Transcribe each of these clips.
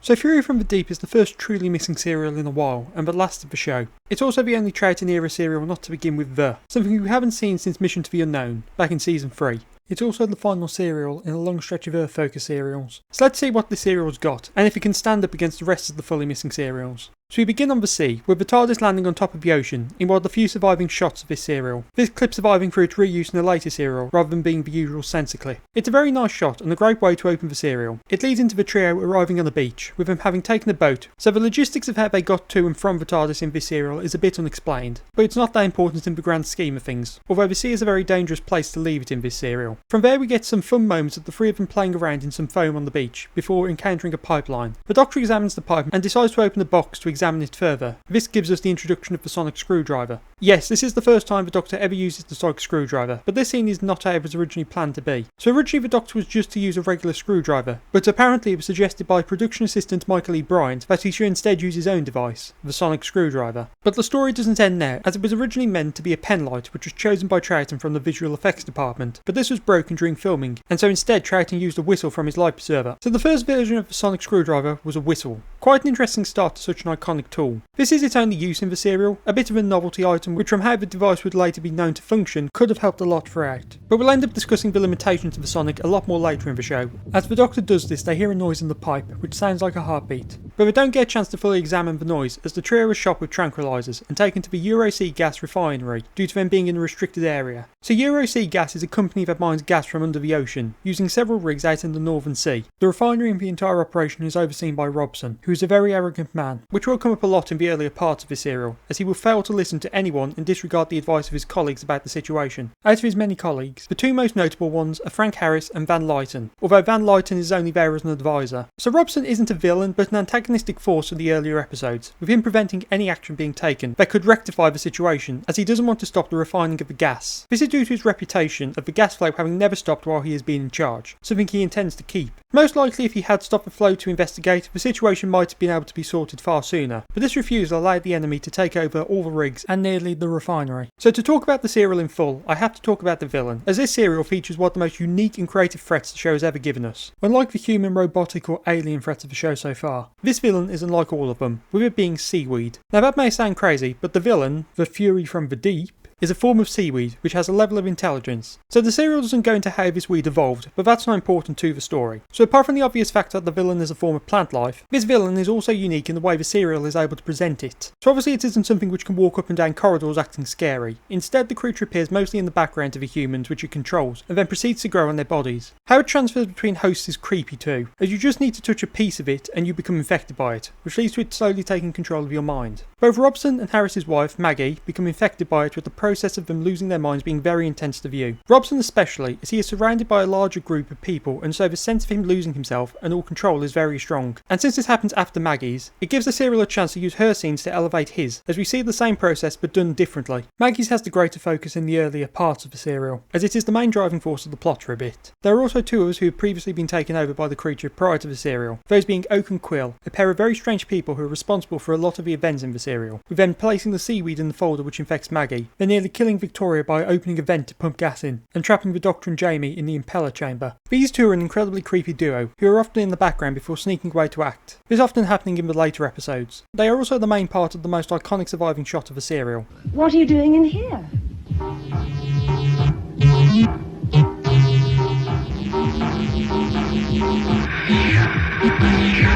So Fury from the Deep is the first truly missing serial in a while, and the last of the show. It's also the only Troughton era serial not to begin with something we haven't seen since Mission to the Unknown, back in season 3. It's also the final serial in a long stretch of Earth-focused serials. So let's see what this serial's got, and if it can stand up against the rest of the fully missing serials. So we begin on the sea, with the TARDIS landing on top of the ocean, in one of the few surviving shots of this serial. This clip surviving through its reuse in a later serial, rather than being the usual sensor clip. It's a very nice shot, and a great way to open the serial. It leads into the trio arriving on the beach, with them having taken a boat, so the logistics of how they got to and from the TARDIS in this serial is a bit unexplained, but it's not that important in the grand scheme of things, although the sea is a very dangerous place to leave it in this serial. From there we get some fun moments of the three of them playing around in some foam on the beach, before encountering a pipeline. The Doctor examines the pipe and decides to open the box to examine it further. This gives us the introduction of the sonic screwdriver. Yes, this is the first time the Doctor ever uses the sonic screwdriver, but this scene is not how it was originally planned to be. So originally the Doctor was just to use a regular screwdriver, but apparently it was suggested by production assistant Michael E. Bryant that he should instead use his own device, the sonic screwdriver. But the story doesn't end there, as it was originally meant to be a pen light which was chosen by Troughton from the visual effects department, but this was broken during filming, and so instead Troughton used a whistle from his light preserver. So the first version of the sonic screwdriver was a whistle. Quite an interesting start to such an iconic tool. This is its only use in the serial, a bit of a novelty item which from how the device would later be known to function could have helped a lot throughout. But we'll end up discussing the limitations of the sonic a lot more later in the show. As the Doctor does this, they hear a noise in the pipe, which sounds like a heartbeat. But they don't get a chance to fully examine the noise, as the trio is shot with tranquilizers and taken to the Euro-C gas refinery due to them being in a restricted area. So Euro-C Gas is a company that mines gas from under the ocean, using several rigs out in the Northern Sea. The refinery and the entire operation is overseen by Robson, who is a very arrogant man, which will come up a lot in the earlier parts of this serial, as he will fail to listen to anyone and disregard the advice of his colleagues about the situation. Out of his many colleagues, the two most notable ones are Frank Harris and Van Lyton, although Van Lyton is only there as an advisor. So Robson isn't a villain, but an antagonistic force in the earlier episodes, with him preventing any action being taken that could rectify the situation, as he doesn't want to stop the refining of the gas. This is due to his reputation of the gas flow having never stopped while he has been in charge, something he intends to keep. Most likely if he had stopped the flow to investigate, the situation might have been able to be sorted far sooner, but this refusal allowed the enemy to take over all the rigs and nearly the refinery. So to talk about the serial in full, I have to talk about the villain, as this serial features one of the most unique and creative threats the show has ever given us. Unlike the human, robotic or alien threats of the show so far, this villain is unlike all of them, with it being seaweed. Now that may sound crazy, but the villain, the Fury from the Deep, is a form of seaweed which has a level of intelligence. So the serial doesn't go into how this weed evolved, but that's not important to the story. So apart from the obvious fact that the villain is a form of plant life, this villain is also unique in the way the serial is able to present it. So obviously it isn't something which can walk up and down corridors acting scary. Instead the creature appears mostly in the background of the humans which it controls, and then proceeds to grow on their bodies. How it transfers between hosts is creepy too, as you just need to touch a piece of it and you become infected by it, which leads to it slowly taking control of your mind. Both Robson and Harris's wife, Maggie, become infected by it, with the process of them losing their minds being very intense to view. Robson especially, as he is surrounded by a larger group of people, and so the sense of him losing himself and all control is very strong. And since this happens after Maggie's, it gives the serial a chance to use her scenes to elevate his, as we see the same process but done differently. Maggie's has the greater focus in the earlier parts of the serial, as it is the main driving force of the plot for a bit. There are also two others who have previously been taken over by the creature prior to the serial, those being Oak and Quill, a pair of very strange people who are responsible for a lot of the events in the serial, with them placing the seaweed in the folder which infects Maggie, then nearly killing Victoria by opening a vent to pump gas in, and trapping the Doctor and Jamie in the impeller chamber. These two are an incredibly creepy duo, who are often in the background before sneaking away to act, this often happening in the later episodes. They are also the main part of the most iconic surviving shot of the serial. What are you doing in here?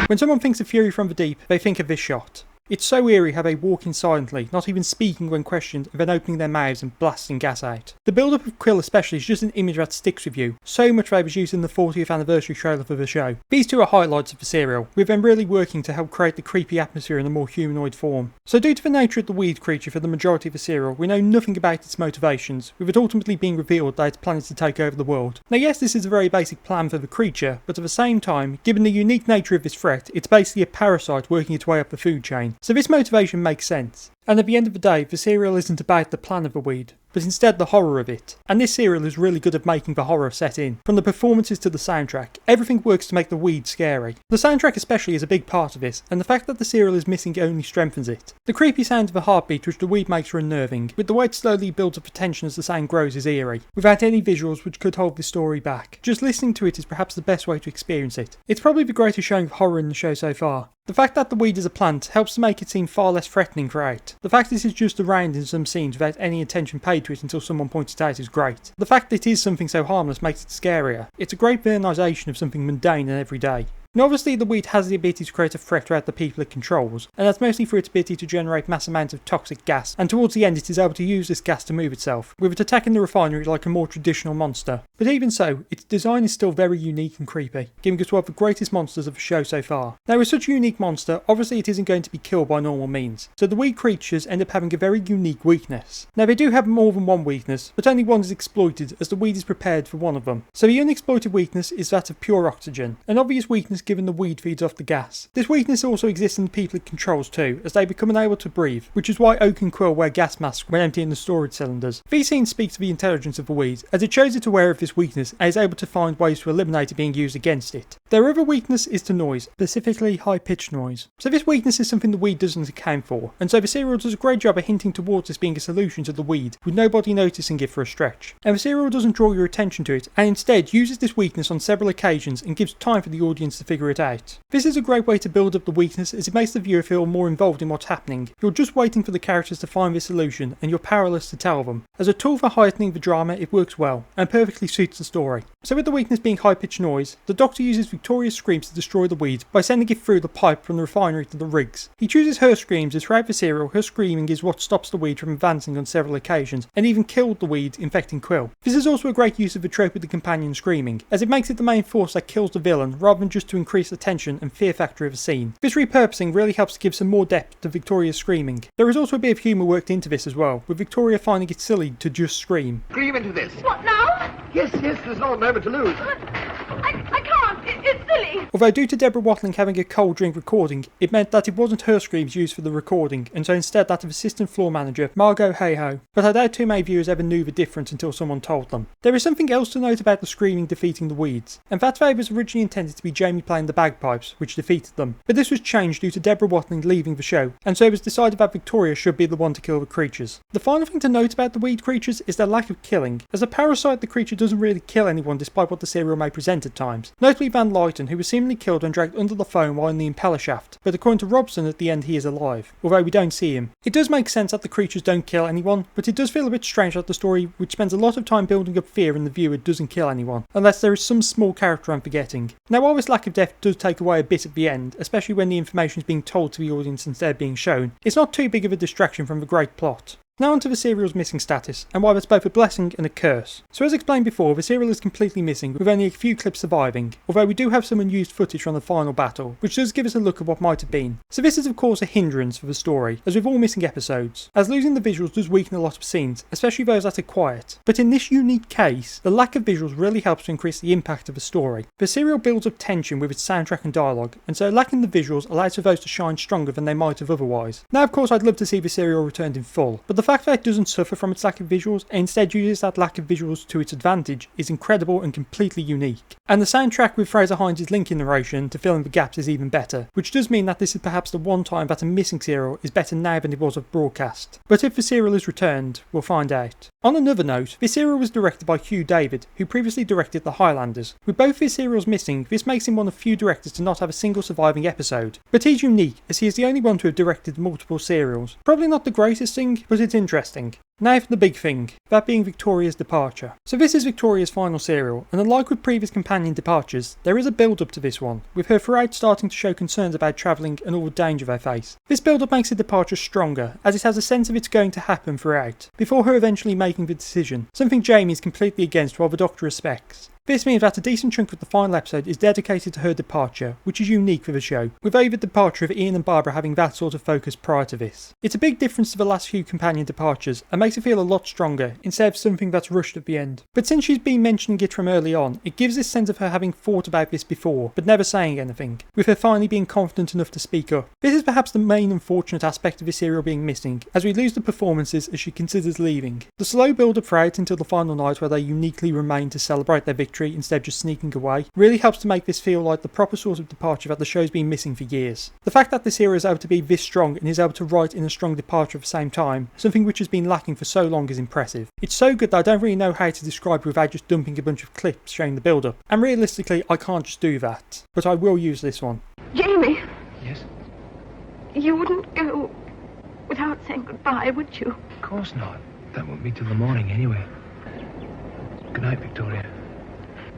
When someone thinks of Fury from the Deep, they think of this shot. It's so eerie how they walk in silently, not even speaking when questioned, and then opening their mouths and blasting gas out. The build-up of Quill especially is just an image that sticks with you, so much that was used in the 40th anniversary trailer for the show. These two are highlights of the serial, with them really working to help create the creepy atmosphere in a more humanoid form. So due to the nature of the weed creature for the majority of the serial, we know nothing about its motivations, with it ultimately being revealed that it's planning to take over the world. Now yes, this is a very basic plan for the creature, but at the same time, given the unique nature of this threat, it's basically a parasite working its way up the food chain. So this motivation makes sense. And at the end of the day, the serial isn't about the plan of the weed, but but instead the horror of it. And this serial is really good at making the horror set in. From the performances to the soundtrack, everything works to make the weed scary. The soundtrack especially is a big part of this, and the fact that the serial is missing only strengthens it. The creepy sound of a heartbeat which the weed makes are unnerving, with the way it slowly builds up for tension as the sound grows is eerie, without any visuals which could hold the story back. Just listening to it is perhaps the best way to experience it. It's probably the greatest showing of horror in the show so far. The fact that the weed is a plant helps to make it seem far less threatening throughout. The fact that it is just around in some scenes without any attention paid to it until someone points it out is great. The fact that it is something so harmless makes it scarier. It's a great villainization of something mundane and everyday. And obviously the weed has the ability to create a threat throughout the people it controls, and that's mostly through its ability to generate mass amounts of toxic gas, and towards the end it is able to use this gas to move itself, with it attacking the refinery like a more traditional monster. But even so, its design is still very unique and creepy, giving us one of the greatest monsters of the show so far. Now with such a unique monster, obviously it isn't going to be killed by normal means, so the weed creatures end up having a very unique weakness. Now they do have more than one weakness, but only one is exploited as the weed is prepared for one of them. So the unexploited weakness is that of pure oxygen, an obvious weakness given the weed feeds off the gas. This weakness also exists in the people it controls too, as they become unable to breathe, which is why Oak and Quill wear gas masks when emptying the storage cylinders. These scenes speak to the intelligence of the weed, as it shows it aware of this weakness and is able to find ways to eliminate it being used against it. Their other weakness is to noise, specifically high-pitched noise. So this weakness is something the weed doesn't account for, and so the serial does a great job of hinting towards this being a solution to the weed, with nobody noticing it for a stretch. And the serial doesn't draw your attention to it, and instead uses this weakness on several occasions and gives time for the audience to figure it out. This is a great way to build up the weakness, as it makes the viewer feel more involved in what's happening. You're just waiting for the characters to find this solution, and you're powerless to tell them. As a tool for heightening the drama, it works well, and perfectly suits the story. So with the weakness being high-pitched noise, the Doctor uses Victoria's screams to destroy the weed by sending it through the pipe from the refinery to the rigs. He chooses her screams as throughout the serial, her screaming is what stops the weed from advancing on several occasions, and even killed the weed, infecting Quill. This is also a great use of the trope of the companion screaming, as it makes it the main force that kills the villain, rather than just to increase the tension and fear factor of a scene. This repurposing really helps to give some more depth to Victoria's screaming. There is also a bit of humour worked into this as well, with Victoria finding it silly to just scream. Scream into this. What now? Yes, there's not a moment to lose. I can't. It's silly. Although due to Deborah Watling having a cold drink recording, it meant that it wasn't her screams used for the recording, and so instead that of assistant floor manager Margot Hayhoe. But I doubt too many viewers ever knew the difference until someone told them. There is something else to note about the screaming defeating the weeds, and that way was originally intended to be Jamie playing the bagpipes, which defeated them. But this was changed due to Deborah Watling leaving the show, and so it was decided that Victoria should be the one to kill the creatures. The final thing to note about the weed creatures is their lack of killing. As a parasite, the creature doesn't really kill anyone despite what the serial may present at times. Notably Van Lyton, who was seemingly killed when dragged under the foam while in the impeller shaft, but according to Robson at the end he is alive, although we don't see him. It does make sense that the creatures don't kill anyone, but it does feel a bit strange that the story, which spends a lot of time building up fear in the viewer, doesn't kill anyone, unless there is some small character I'm forgetting. Now while this lack of death does take away a bit at the end, especially when the information is being told to the audience instead of being shown, it's not too big of a distraction from the great plot. Now onto the serial's missing status, and why that's both a blessing and a curse. So as explained before, the serial is completely missing, with only a few clips surviving, although we do have some unused footage from the final battle, which does give us a look at what might have been. So this is of course a hindrance for the story, as with all missing episodes, as losing the visuals does weaken a lot of scenes, especially those that are quiet. But in this unique case, the lack of visuals really helps to increase the impact of the story. The serial builds up tension with its soundtrack and dialogue, and so lacking the visuals allows for those to shine stronger than they might have otherwise. Now of course I'd love to see the serial returned in full, but the fact that it doesn't suffer from its lack of visuals and instead uses that lack of visuals to its advantage is incredible and completely unique. And the soundtrack with Fraser Hines' Lincoln narration to fill in the gaps is even better, which does mean that this is perhaps the one time that a missing serial is better now than it was of broadcast. But if the serial is returned, we'll find out. On another note, this serial was directed by Hugh David, who previously directed The Highlanders. With both his serials missing, this makes him one of few directors to not have a single surviving episode. But he's unique, as he is the only one to have directed multiple serials. Probably not the greatest thing, but it's interesting. Now for the big thing, that being Victoria's departure. So this is Victoria's final serial, and unlike with previous companion departures, there is a build-up to this one, with her throughout starting to show concerns about travelling and all the danger they face. This build-up makes the departure stronger, as it has a sense of it's going to happen throughout, before her eventually making the decision, something Jamie is completely against while the Doctor respects. This means that a decent chunk of the final episode is dedicated to her departure, which is unique for the show, with over the departure of Ian and Barbara having that sort of focus prior to this. It's a big difference to the last few companion departures, and makes it feel a lot stronger, instead of something that's rushed at the end. But since she's been mentioning it from early on, it gives this sense of her having thought about this before, but never saying anything, with her finally being confident enough to speak up. This is perhaps the main unfortunate aspect of this serial being missing, as we lose the performances as she considers leaving. The slow build up throughout until the final night where they uniquely remain to celebrate their victory instead of just sneaking away really helps to make this feel like the proper sort of departure that the show's been missing for years. The fact that this hero is able to be this strong and is able to write in a strong departure at the same time, something which has been lacking for so long, is impressive. It's so good that I don't really know how to describe it without just dumping a bunch of clips showing the build up, and realistically I can't just do that, but I will use this one. Jamie, Yes? you wouldn't go without saying goodbye, would you? Of course not. That won't be till the morning anyway. Good night, Victoria.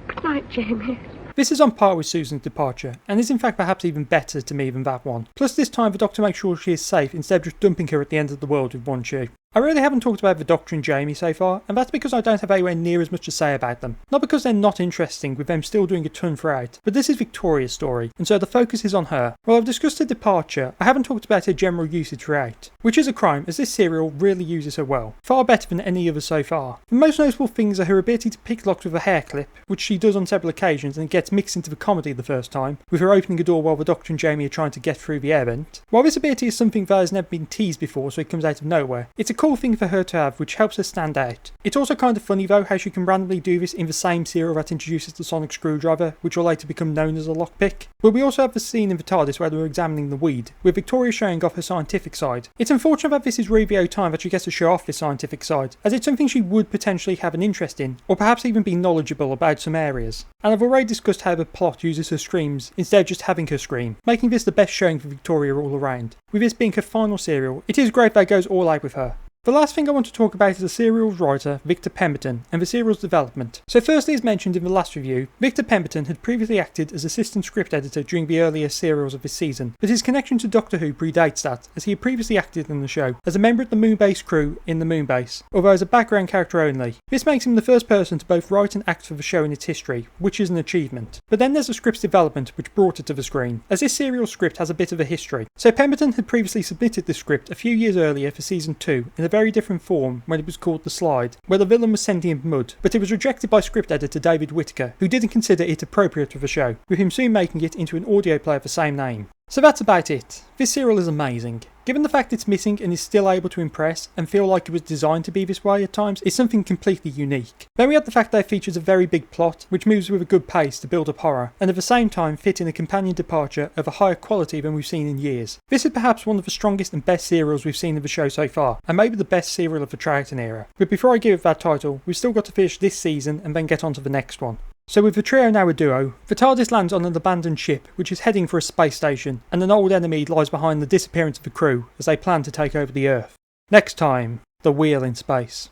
Good night, Jamie. This is on par with Susan's departure, and is in fact perhaps even better to me than that one. Plus this time the Doctor makes sure she is safe instead of just dumping her at the end of the world with one shoe. I really haven't talked about the Doctor and Jamie so far, and that's because I don't have anywhere near as much to say about them. Not because they're not interesting, with them still doing a ton throughout, but this is Victoria's story, and so the focus is on her. While I've discussed her departure, I haven't talked about her general usage throughout, which is a crime as this serial really uses her well, far better than any other so far. The most notable things are her ability to pick locks with a hair clip, which she does on several occasions and gets mixed into the comedy the first time, with her opening a door while the Doctor and Jamie are trying to get through the air vent. While this ability is something that has never been teased before, so it comes out of nowhere, it's a cool thing for her to have, which helps her stand out. It's also kind of funny though how she can randomly do this in the same serial that introduces the sonic screwdriver, which will later become known as a lockpick. But we also have the scene in the TARDIS where they're examining the weed, with Victoria showing off her scientific side. It's unfortunate that this is Review time that she gets to show off this scientific side, as it's something she would potentially have an interest in, or perhaps even be knowledgeable about some areas. And I've already discussed how the plot uses her screams instead of just having her scream, making this the best showing for Victoria all around. With this being her final serial, it is great that it goes all out with her. The last thing I want to talk about is the serial's writer, Victor Pemberton, and the serial's development. So firstly, as mentioned in the last review, Victor Pemberton had previously acted as assistant script editor during the earlier serials of this season, but his connection to Doctor Who predates that, as he had previously acted in the show as a member of the Moonbase crew in the Moonbase, although as a background character only. This makes him the first person to both write and act for the show in its history, which is an achievement. But then there's the script's development which brought it to the screen, as this serial script has a bit of a history. So Pemberton had previously submitted the script a few years earlier for season 2 in a very different form when it was called The Slide, where the villain was sentient mud, but it was rejected by script editor David Whittaker, who didn't consider it appropriate for the show, with him soon making it into an audio play of the same name. So that's about it. This serial is amazing. Given the fact it's missing and is still able to impress and feel like it was designed to be this way at times, it's something completely unique. Then we have the fact that it features a very big plot, which moves with a good pace to build up horror, and at the same time fit in a companion departure of a higher quality than we've seen in years. This is perhaps one of the strongest and best serials we've seen in the show so far, and maybe the best serial of the Troughton era. But before I give it that title, we've still got to finish this season and then get on to the next one. So with the trio now a duo, the TARDIS lands on an abandoned ship which is heading for a space station, and an old enemy lies behind the disappearance of the crew as they plan to take over the Earth. Next time, the wheel in space.